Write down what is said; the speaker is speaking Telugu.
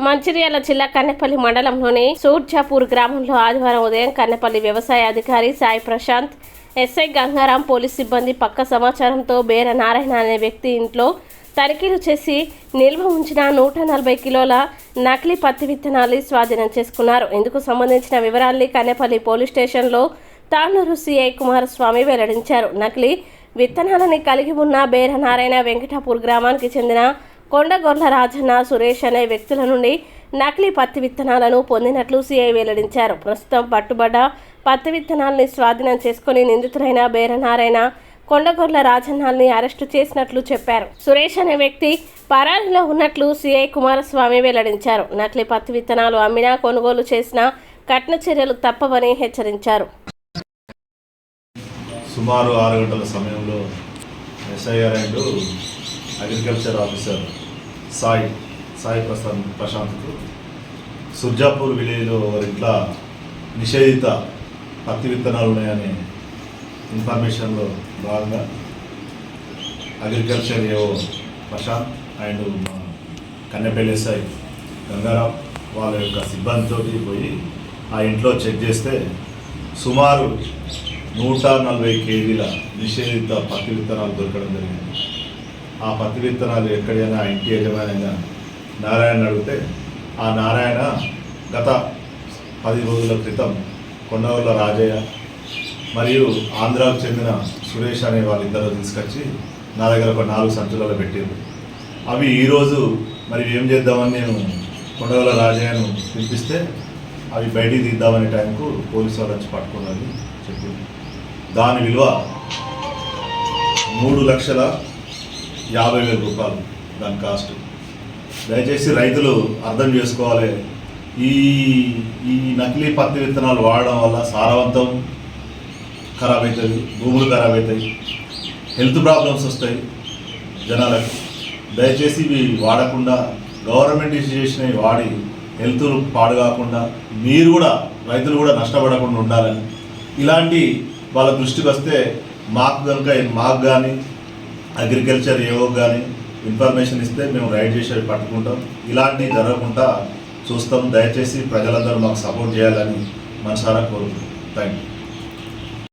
మంచిర్యాల జిల్లా కన్నెపల్లి మండలంలోని సూర్జాపూర్ గ్రామంలో ఆదివారం ఉదయం కన్నెపల్లి వ్యవసాయ అధికారి సాయి ప్రశాంత్, ఎస్ఐ గంగారాం, పోలీస్ సిబ్బంది పక్క సమాచారంతో బేర నారాయణ అనే వ్యక్తి ఇంట్లో తనిఖీలు చేసి నిల్వ ఉంచిన 140 కిలోల నకిలీ పత్తి విత్తనాలు స్వాధీనం చేసుకున్నారు. ఇందుకు సంబంధించిన వివరాల్ని కన్నెపల్లి పోలీస్ స్టేషన్లో తానూరు సిఐ కుమారస్వామి వెల్లడించారు. నకిలీ విత్తనాలని కలిగి ఉన్న బేర నారాయణ వెంకటాపూర్ గ్రామానికి చెందిన కొండగొర్ల రాజన్న, సురేష్ అనే వ్యక్తుల నుండి నకిలీ పత్తి విత్తనాలను పొందినట్లు సిఐ వెల్లడించారు. ప్రస్తుతం పట్టుబడ్డ పత్తి విత్తనాలని స్వాధీనం చేసుకుని నిందితులైన బేర నారాయణ, కొండగొర్ల రాజన్నల్ని అరెస్టు చేసినట్లు చెప్పారు. సురేష్ అనే వ్యక్తి పరారీలో ఉన్నట్లు సిఐ కుమారస్వామి వెల్లడించారు. నకిలీ పత్తి విత్తనాలు అమ్మినా, కొనుగోలు చేసినా కఠిన చర్యలు తప్పవని హెచ్చరించారు. సుమారు 6 గంటల సమయంలో SI and agriculture officer Sai ప్రశాంత్కు సుర్జాపూర్ విలేజ్లో ఇంట్లో నిషేధిత పత్తి విత్తనాలు ఉన్నాయనే ఇన్ఫర్మేషన్లో భాగంగా agriculture AO Prashanth and Kannepalli SI Gangaram వాళ్ళ యొక్క సిబ్బందితో పోయి ఆ ఇంట్లో చెక్ చేస్తే సుమారు 140 కేజీల నిషేధిత పత్తి విత్తనాలు దొరకడం జరిగింది. ఆ పత్తి విత్తనాలు ఎక్కడైనా ఇంటి యజమానిగా నారాయణ అడిగితే ఆ నారాయణ గత 10 రోజుల క్రితం కొండగొర్ల రాజయ్య మరియు ఆంధ్రాకు చెందిన సురేష్ అనే వాళ్ళిద్దరూ తీసుకొచ్చి నా దగ్గర ఒక 4 సంచులలో పెట్టారు. అవి ఈరోజు మరి ఏం చేద్దామని నేను కొండగొర్ల రాజయ్యను పిలిపిస్తే అవి బయటికి తీద్దామనే టైంకు పోలీసు వాళ్ళు వచ్చి పట్టుకున్నది చెప్పింది. దాని విలువ 3,50,000 రూపాయలు దాని కాస్ట్. దయచేసి రైతులు అర్థం చేసుకోవాలి. ఈ నకిలీ పత్తి విత్తనాలు వాడడం వల్ల సారవంతం ఖరాబ్ అవుతుంది, భూములు ఖరాబ్ అవుతాయి, హెల్త్ ప్రాబ్లమ్స్ వస్తాయి జనాలకు. దయచేసి ఇవి వాడకుండా గవర్నమెంట్ ఇష్యూ చేసినవి వాడి హెల్త్ పాడు కాకుండా మీరు కూడా రైతులు కూడా నష్టపడకుండా ఉండాలని ఇలాంటి వాళ్ళ దృష్టికి వస్తే మాకు కానీ అగ్రికల్చర్ ఏవో కానీ ఇన్ఫర్మేషన్ ఇస్తే మేము రైడ్ చేసి పట్టుకుంటాం. ఇలాంటివి జరగకుండా చూస్తాం. దయచేసి ప్రజలందరూ మాకు సపోర్ట్ చేయాలని మనసారా కోరుకుంటాం. Thank you.